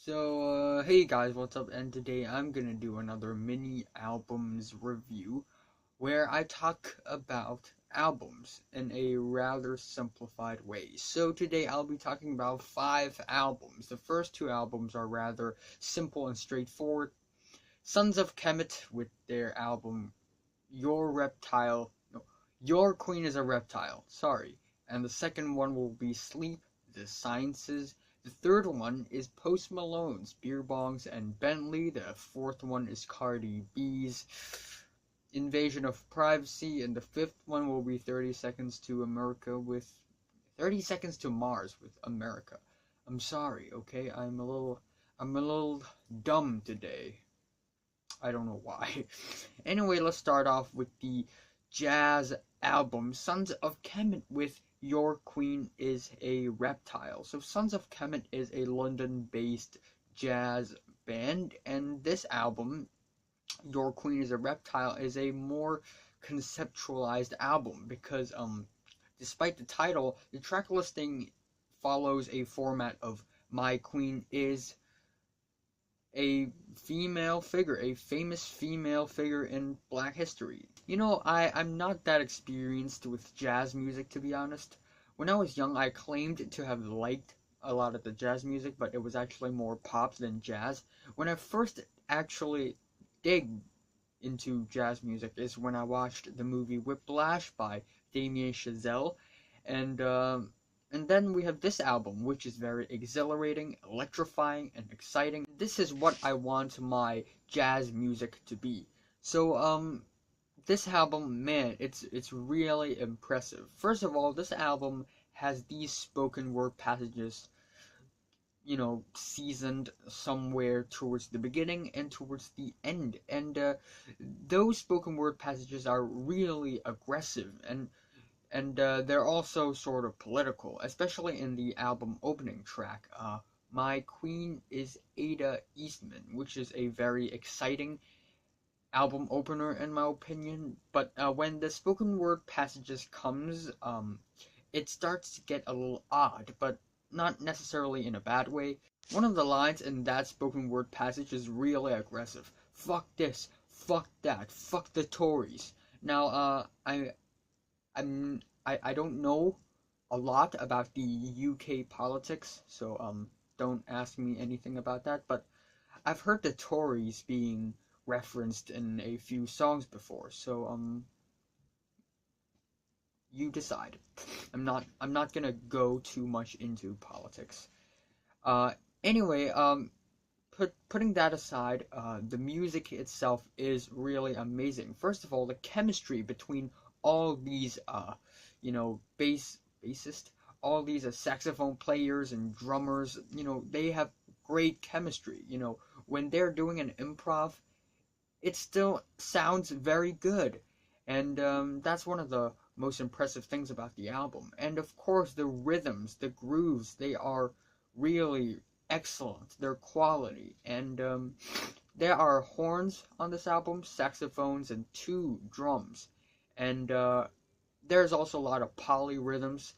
Hey guys, what's up? And today I'm gonna do another mini albums review where I talk about albums in a rather simplified way. So today I'll be talking about 5 albums. The first 2 albums are rather simple and straightforward. Sons of Kemet with their album Your Reptile, no, Your Queen is a Reptile, sorry. And the second one will be Sleep, The Sciences. The third one is Post Malone's Beerbongs and Bentley. The fourth one is Cardi B's Invasion of Privacy. And the fifth one will be 30 Seconds to America with 30 Seconds to Mars with America. I'm sorry, okay? I'm a little dumb today. I don't know why. Anyway, let's start off with the jazz album Sons of Kemet with Your Queen is a Reptile. So Sons of Kemet is a London-based jazz band, and this album, Your Queen is a Reptile, is a more conceptualized album because despite the title, the track listing follows a format of My Queen is a female figure, a famous female figure in black history. I'm not that experienced with jazz music, to be honest. When I was young, I claimed to have liked a lot of the jazz music, but it was actually more pop than jazz. When I first actually dig into jazz music is when I watched the movie Whiplash by Damien Chazelle, and and then we have this album, which is very exhilarating, electrifying, and exciting. This is what I want my jazz music to be. This album, man, it's really impressive. First of all, this album has these spoken word passages, seasoned somewhere towards the beginning and towards the end. And those spoken word passages are really aggressive and they're also sort of political, especially in the album opening track, My Queen is Ada Eastman, which is a very exciting album opener in my opinion. But when the spoken word passages comes, it starts to get a little odd, but not necessarily in a bad way. One of the lines in that spoken word passage is really aggressive. Fuck this, fuck that, fuck the Tories. Now, I don't know a lot about the UK politics, so don't ask me anything about that, but I've heard the Tories being referenced in a few songs before, so you decide. I'm not gonna go too much into politics. Uh anyway, putting that aside, the music itself is really amazing. First of all, the chemistry between all these bassist, all these saxophone players and drummers, they have great chemistry. When they're doing an improv, it still sounds very good. And that's one of the most impressive things about the album. And of course, the rhythms, the grooves, they are really excellent. They're quality. And there are horns on this album, saxophones, and 2 drums. And there's also a lot of polyrhythms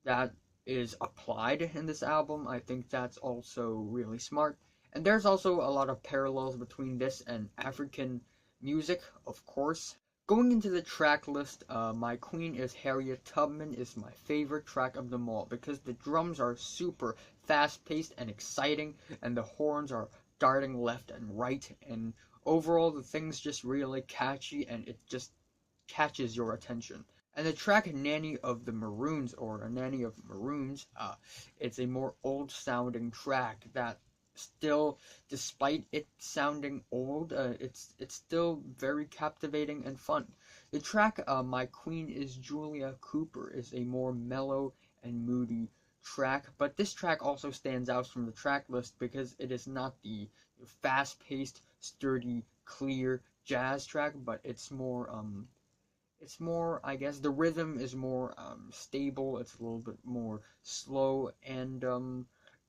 that is applied in this album. I think that's also really smart. And there's also a lot of parallels between this and African music, of course. Going into the track list, My Queen is Harriet Tubman is my favorite track of them all because the drums are super fast-paced and exciting, and the horns are darting left and right, and overall the thing's just really catchy and it just catches your attention. And the track Nanny of the Maroons, or Nanny of Maroons, it's a more old-sounding track that still, despite it sounding old, it's still very captivating and fun. The track My Queen is Julia Cooper is a more mellow and moody track, but this track also stands out from the track list because it is not the fast-paced, sturdy, clear jazz track, but it's more, I guess, the rhythm is more stable, it's a little bit more slow, and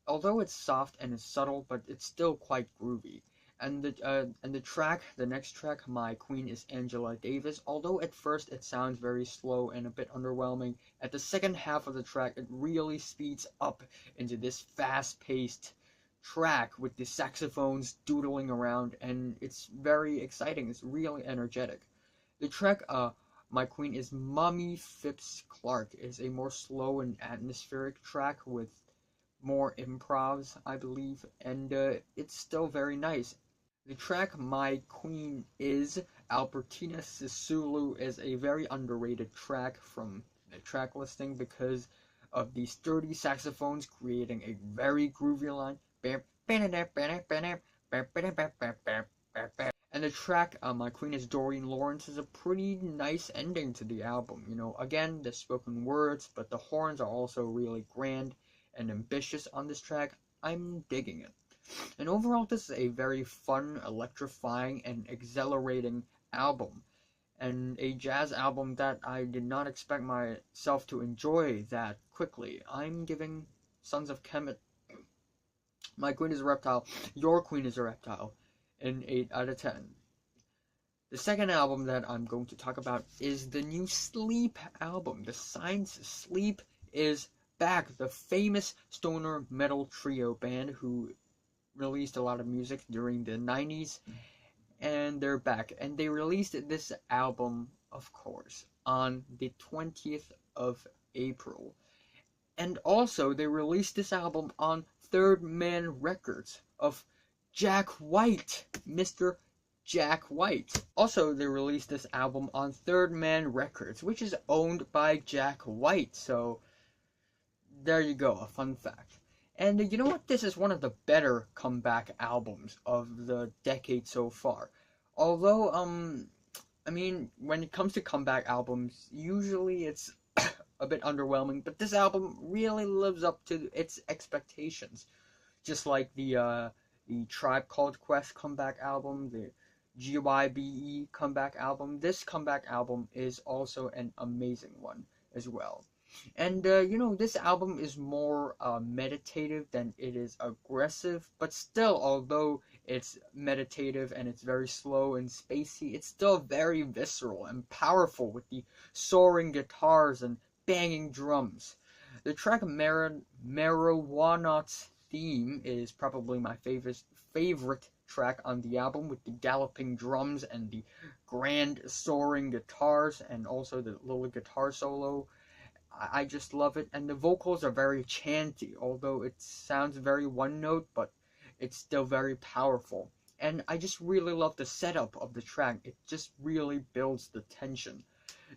although it's soft and it's subtle, but it's still quite groovy. And the next track, My Queen is Angela Davis, although at first it sounds very slow and a bit underwhelming, at the second half of the track it really speeds up into this fast-paced track with the saxophones doodling around, and it's very exciting. It's really energetic. The track My Queen is Mamie Phipps Clark is a more slow and atmospheric track with more improvs, I believe, and it's still very nice. The track My Queen is Albertina Sisulu is a very underrated track from the track listing because of the sturdy saxophones creating a very groovy line. And the track My Queen is Doreen Lawrence is a pretty nice ending to the album. You know, again, the spoken words, but the horns are also really grand and ambitious on this track. I'm digging it. And overall, this is a very fun, electrifying, and exhilarating album. And a jazz album that I did not expect myself to enjoy that quickly. I'm giving Sons of Kemet, My Queen is a Reptile, Your Queen is a Reptile, an 8 out of 10. The second album that I'm going to talk about is the new Sleep album. The Science Sleep is back. The famous stoner metal trio band who released a lot of music during the 90s, and they're back. And they released this album, of course, on the 20th of April. And also, they released this album on Third Man Records of Jack White, Mr. Jack White. Also, they released this album on Third Man Records, which is owned by Jack White. So, there you go, a fun fact. And you know what? This is one of the better comeback albums of the decade so far. Although, I mean, when it comes to comeback albums, usually it's a bit underwhelming, but this album really lives up to its expectations. Just like the Tribe Called Quest comeback album, the GYBE comeback album, this comeback album is also an amazing one as well. And, you know, this album is more meditative than it is aggressive, but still, although it's meditative and it's very slow and spacey, it's still very visceral and powerful with the soaring guitars and banging drums. The track Marijuanaut's theme is probably my favorite track on the album, with the galloping drums and the grand soaring guitars and also the little guitar solo. I just love it, and the vocals are very chanty, although it sounds very one note, but it's still very powerful. And I just really love the setup of the track. It just really builds the tension.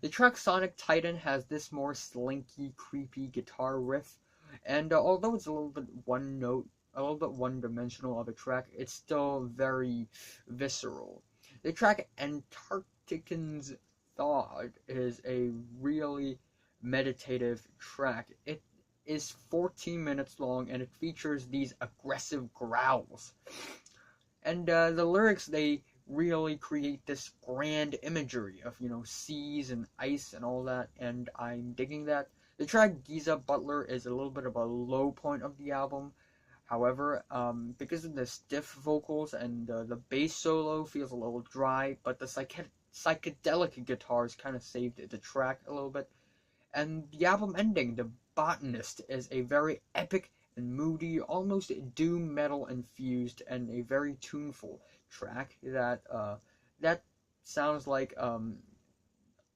The track Sonic Titan has this more slinky, creepy guitar riff, and although it's a little bit one note, a little bit one-dimensional of a track, it's still very visceral. The track Antarcticans Thawed is a really meditative track. It is 14 minutes long, and it features these aggressive growls. And the lyrics, they really create this grand imagery of, you know, seas and ice and all that, and I'm digging that. The track Giza Butler is a little bit of a low point of the album. However, because of the stiff vocals and the bass solo feels a little dry, but the psychedelic guitars kind of saved the track a little bit. And the album ending, The Botanist, is a very epic and moody, almost doom metal infused, and a very tuneful track that sounds like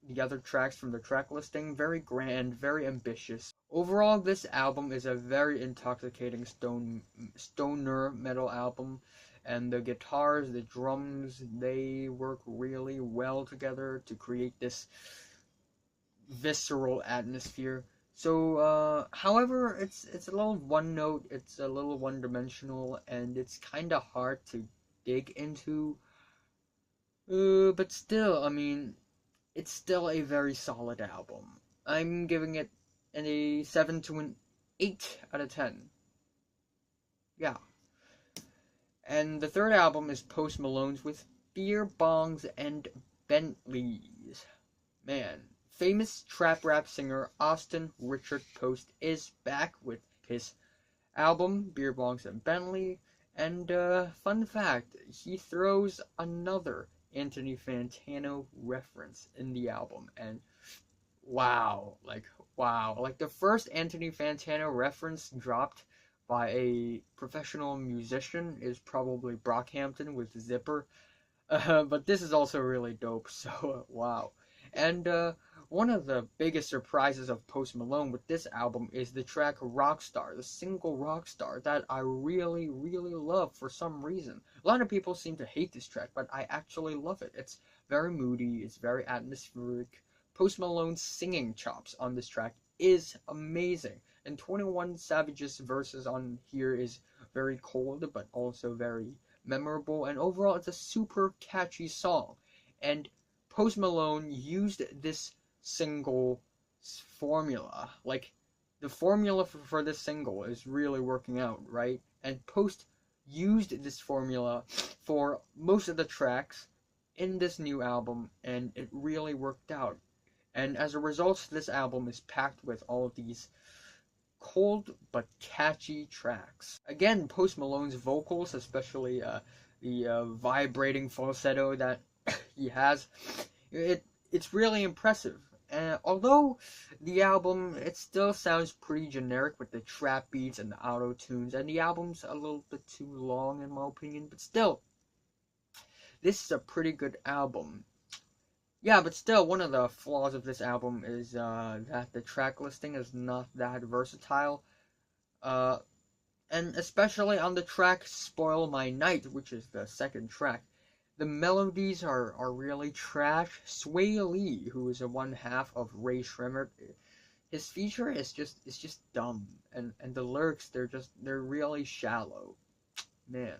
the other tracks from the track listing. Very grand, very ambitious. Overall, this album is a very intoxicating stoner metal album, and the guitars, the drums, they work really well together to create this visceral atmosphere. So, however, it's a little one note, it's a little one dimensional, and it's kind of hard to dig into. But still, I mean, it's still a very solid album. I'm giving it a 7 to an 8 out of 10. Yeah. And the third album is Post Malone's with Beer Bongs and Bentleys. Man. Famous trap rap singer Austin Richard Post is back with his album Beer Bongs and Bentley, and fun fact, he throws another Anthony Fantano reference in the album, and wow, like the first Anthony Fantano reference dropped by a professional musician is probably Brockhampton with Zipper. But this is also really dope, so wow. And one of the biggest surprises of Post Malone with this album is the track Rockstar, the single Rockstar, that I really, really love for some reason. A lot of people seem to hate this track, but I actually love it. It's very moody, it's very atmospheric. Post Malone's singing chops on this track is amazing. And 21 Savage's verses on here is very cold, but also very memorable, and overall it's a super catchy song. And Post Malone used this single formula. Like, the formula for this single is really working out, right? And Post used this formula for most of the tracks in this new album, and it really worked out. And as a result, this album is packed with all of these cold but catchy tracks. Again, Post Malone's vocals, especially the vibrating falsetto that he has, it's really impressive. Although the album, it still sounds pretty generic with the trap beats and the auto tunes, and the album's a little bit too long in my opinion, but still, this is a pretty good album. Yeah, but still, one of the flaws of this album is that the track listing is not that versatile. Uh, and especially on the track Spoil My Night, which is the second track. The melodies are really trash. Sway Lee, who is a one half of Ray Shremmerd, his feature is just dumb. And the lyrics, they're really shallow. Man.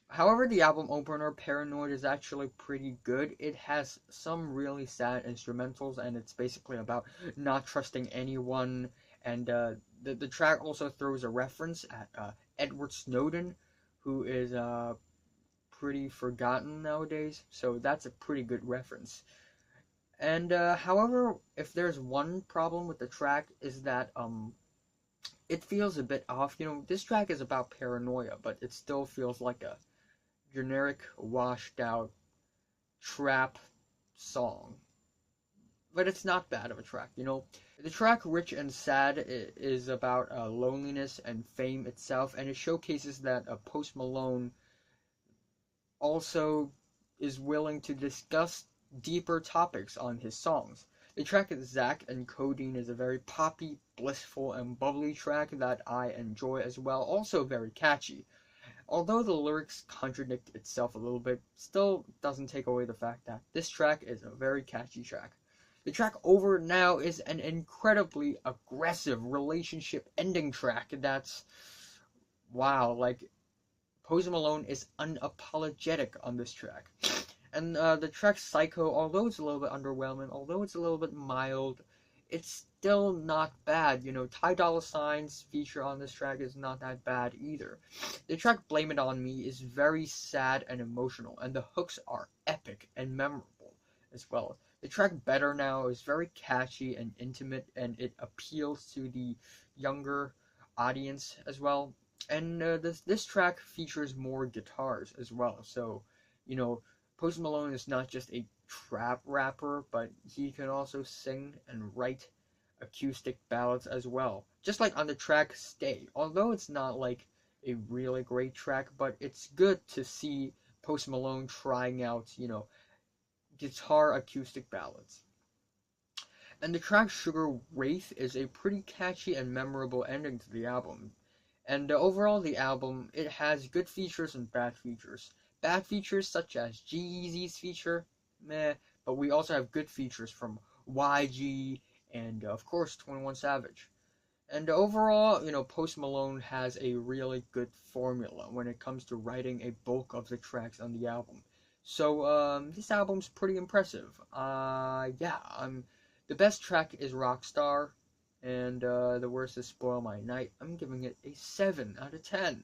However, the album opener, Paranoid, is actually pretty good. It has some really sad instrumentals, and it's basically about not trusting anyone. And the track also throws a reference at Edward Snowden, who is pretty forgotten nowadays. So that's a pretty good reference. And however, if there's one problem with the track, is that it feels a bit off. You know, this track is about paranoia, but it still feels like a generic, washed out trap song. But it's not bad of a track, you know. The track Rich and Sad is about loneliness and fame itself, and it showcases that Post Malone also is willing to discuss deeper topics on his songs. The track Zack and Codeine is a very poppy, blissful, and bubbly track that I enjoy as well, also very catchy. Although the lyrics contradict itself a little bit, still doesn't take away the fact that this track is a very catchy track. The track Over Now is an incredibly aggressive relationship ending track that's, wow, like, Post Malone is unapologetic on this track. And the track Psycho, although it's a little bit underwhelming, although it's a little bit mild, it's still not bad. You know, Ty Dolla $ign's feature on this track is not that bad either. The track Blame It On Me is very sad and emotional, and the hooks are epic and memorable as well. The track Better Now is very catchy and intimate, and it appeals to the younger audience as well. And this track features more guitars as well, so, you know, Post Malone is not just a trap rapper, but he can also sing and write acoustic ballads as well. Just like on the track Stay. Although it's not like a really great track, but it's good to see Post Malone trying out, you know, guitar acoustic ballads. And the track Sugar Wraith is a pretty catchy and memorable ending to the album. And overall, the album, it has good features and bad features. Bad features such as G-Eazy's feature, meh, but we also have good features from YG and, of course, 21 Savage. And overall, you know, Post Malone has a really good formula when it comes to writing a bulk of the tracks on the album. So, this album's pretty impressive. The best track is Rockstar, and the worst is Spoil My Night. I'm giving it a 7 out of 10.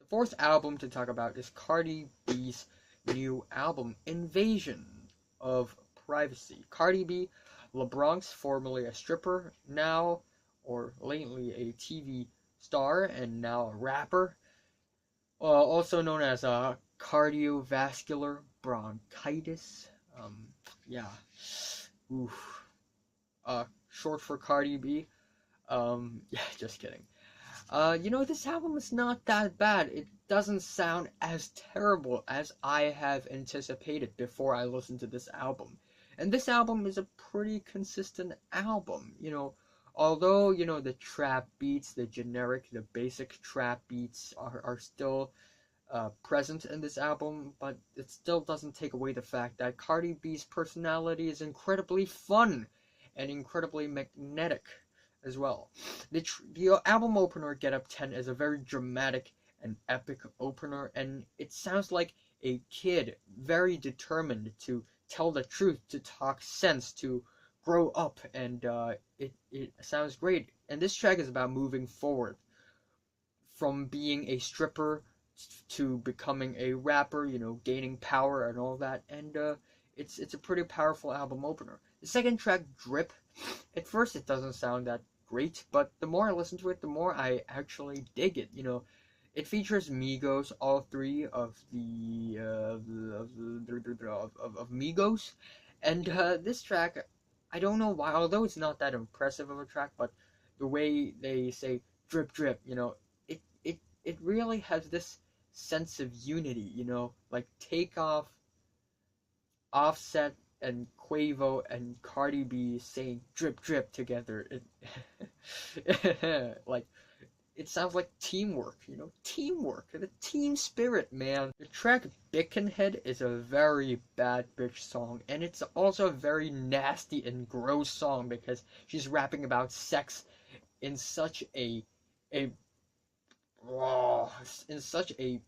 The fourth album to talk about is Cardi B's new album, Invasion of Privacy. Cardi B, LeBronx, formerly a stripper, now, or lately, a TV star, and now a rapper, also known as cardiovascular bronchitis. Yeah. Oof. Short for Cardi B. Yeah, just kidding. This album is not that bad. It doesn't sound as terrible as I have anticipated before I listened to this album. And this album is a pretty consistent album, although, the trap beats, the generic, the basic trap beats are still present in this album, but it still doesn't take away the fact that Cardi B's personality is incredibly fun and incredibly magnetic as well. The album opener, Get Up 10, is a very dramatic and epic opener, and it sounds like a kid very determined to tell the truth, to talk sense, to grow up, and it sounds great. And this track is about moving forward from being a stripper to becoming a rapper, gaining power and all that. And it's a pretty powerful album opener. The second track, Drip, at first it doesn't sound that great, but the more I listen to it, the more I actually dig it. It features Migos, all three of the of Migos, and this track, I don't know why, although it's not that impressive of a track, but the way they say drip drip, it really has this sense of unity, like Takeoff, Offset, and Quavo and Cardi B saying drip drip together. Like, it sounds like teamwork, teamwork, the team spirit, man. The track Bickenhead is a very bad bitch song, and it's also a very nasty and gross song because she's rapping about sex in such a in such a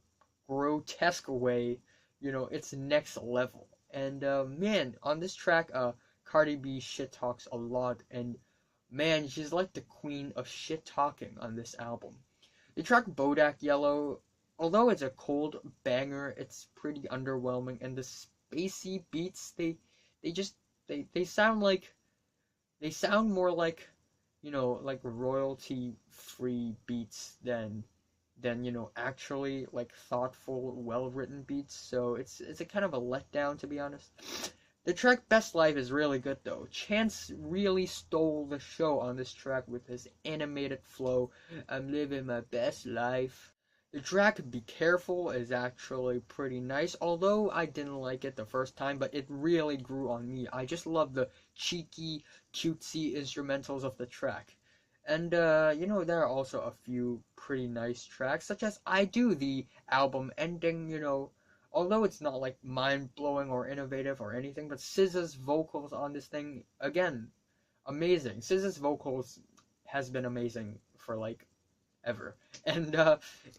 grotesque way, it's next level. And man, on this track, Cardi B shit talks a lot, and man, she's like the queen of shit talking on this album. The track Bodak Yellow, although it's a cold banger, it's pretty underwhelming, and the spacey beats, they sound more like, like royalty free beats than actually like thoughtful, well written beats. So it's a kind of a letdown, to be honest. The track Best Life is really good though. Chance really stole the show on this track with his animated flow. I'm living my best life. The track Be Careful is actually pretty nice, although I didn't like it the first time, but it really grew on me. I just love the cheeky, cutesy instrumentals of the track. And, there are also a few pretty nice tracks, such as I Do, the album ending, although it's not, like, mind-blowing or innovative or anything, but SZA's vocals on this thing, again, amazing. SZA's vocals has been amazing for, like, ever. And,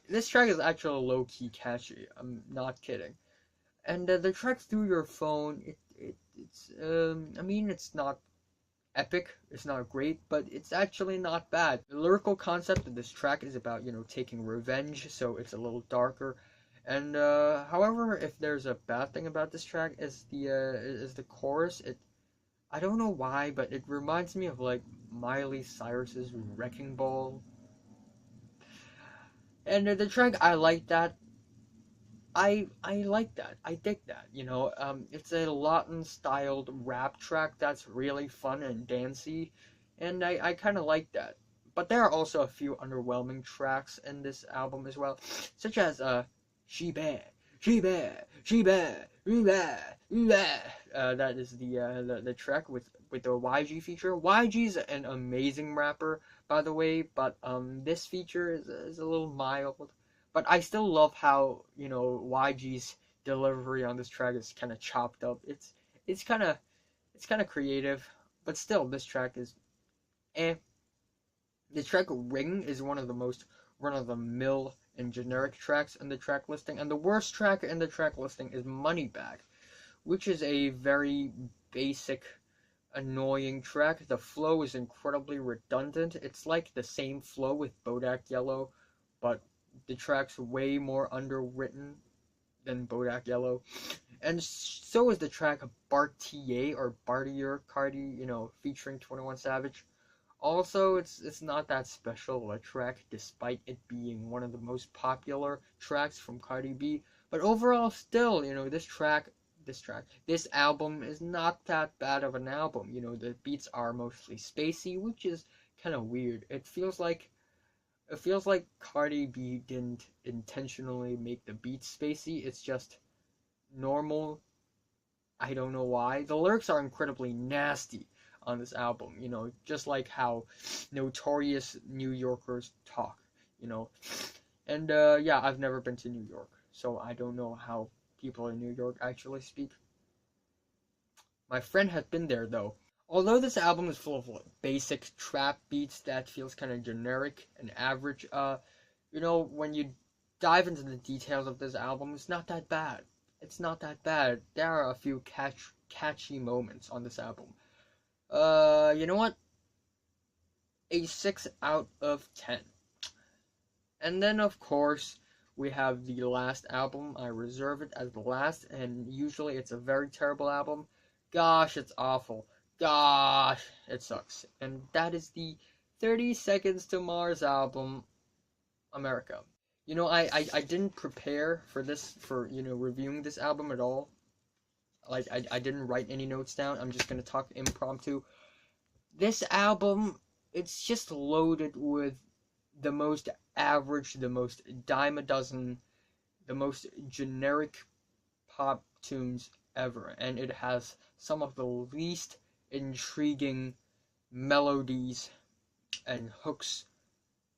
this track is actually low-key catchy. I'm not kidding. And, the track Through Your Phone, it's not epic, it's not great, but it's actually not bad. The lyrical concept of this track is about, taking revenge, so it's a little darker. And however, if there's a bad thing about this track, is the chorus. I don't know why, but it reminds me of like Miley Cyrus's Wrecking Ball. And the track, I like that. I like that. I dig that. It's a Latin styled rap track that's really fun and dancey, and I kind of like that. But there are also a few underwhelming tracks in this album as well, such as She Bad, She Bad, She Bad, She Bad, She Bad. That is the track with the YG feature. YG's an amazing rapper, by the way, but this feature is a little mild. But I still love how, YG's delivery on this track is kind of chopped up. It's kind of creative, but still this track is eh. The track Ring is one of the most run-of-the-mill and generic tracks in the track listing, and the worst track in the track listing is Money Bag, which is a very basic, annoying track. The flow is incredibly redundant. It's like the same flow with Bodak Yellow, but the track's way more underwritten than Bodak Yellow. And so is the track Bartier or Bartier Cardi, featuring 21 Savage. Also, it's not that special a track, despite it being one of the most popular tracks from Cardi B. But overall, still, this album is not that bad of an album. The beats are mostly spacey, which is kind of weird. It feels like Cardi B didn't intentionally make the beats spacey. It's just normal. I don't know why. The lyrics are incredibly nasty on this album, just like how notorious New Yorkers talk, you know. And yeah, I've never been to New York, so I don't know how people in New York actually speak. My friend has been there though. Although this album is full of like, basic trap beats that feels kind of generic and average, when you dive into the details of this album, it's not that bad. It's not that bad. There are a few catchy moments on this album. You know what? A 6 out of 10. And then, of course, we have the last album. I reserve it as the last, and usually it's a very terrible album. Gosh, it's awful. Gosh, it sucks. And that is the 30 Seconds to Mars album, America. I didn't prepare for this, reviewing this album at all. Like, I didn't write any notes down. I'm just gonna talk impromptu. This album, it's just loaded with the most average, the most dime a dozen, the most generic pop tunes ever. And it has some of the least intriguing melodies and hooks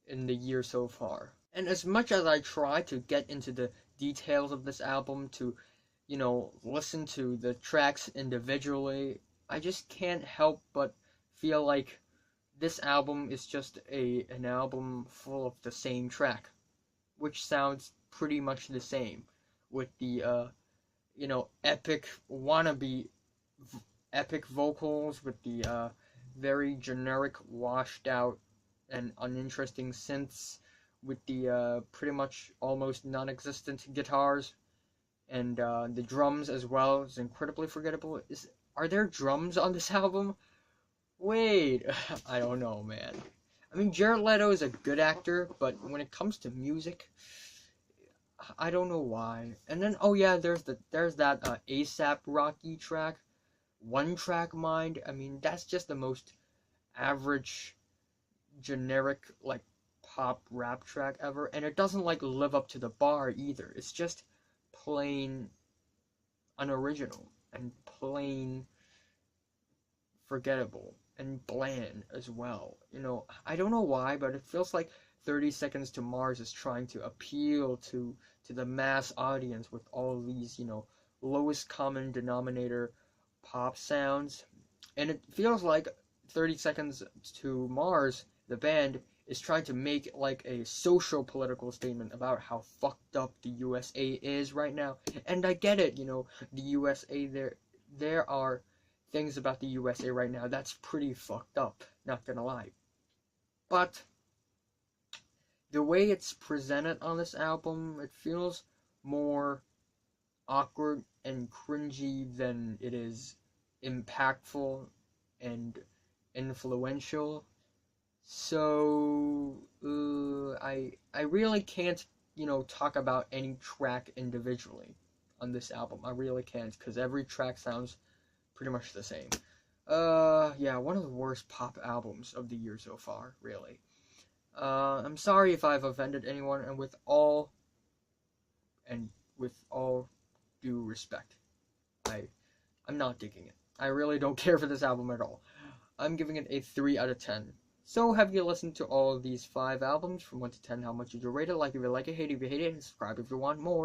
in the year so far. And as much as I try to get into the details of this album, to, listen to the tracks individually, I just can't help but feel like this album is just an album full of the same track, which sounds pretty much the same, with the, epic wannabe epic vocals, with the very generic, washed out, and uninteresting synths, with the pretty much almost non-existent guitars, and the drums as well is incredibly forgettable. Are there drums on this album? Wait, I don't know, man. I mean, Jared Leto is a good actor, but when it comes to music, I don't know why. And then, oh yeah, there's that ASAP Rocky track, One Track Mind. I mean, that's just the most average, generic, like, pop rap track ever, and it doesn't like live up to the bar either. It's just plain unoriginal and plain forgettable and bland as well. I don't know why, but it feels like 30 Seconds to Mars is trying to appeal to the mass audience with all these, lowest common denominator pop sounds. And it feels like 30 Seconds to Mars, the band, is trying to make like a social political statement about how fucked up the USA is right now. And I get it, the USA, there are things about the USA right now that's pretty fucked up, not gonna lie. But the way it's presented on this album, it feels more awkward and cringy than it is impactful and influential. So I really can't, talk about any track individually on this album. I really can't, because every track sounds pretty much the same. Yeah, one of the worst pop albums of the year so far, really. I'm sorry if I've offended anyone, and with all due respect, I'm not digging it. I really don't care for this album at all. I'm giving it a 3 out of 10. So, have you listened to all of these 5 albums? From 1 to 10, how much did you rate it? Like if you like it, hate it if you hate it, and subscribe if you want more.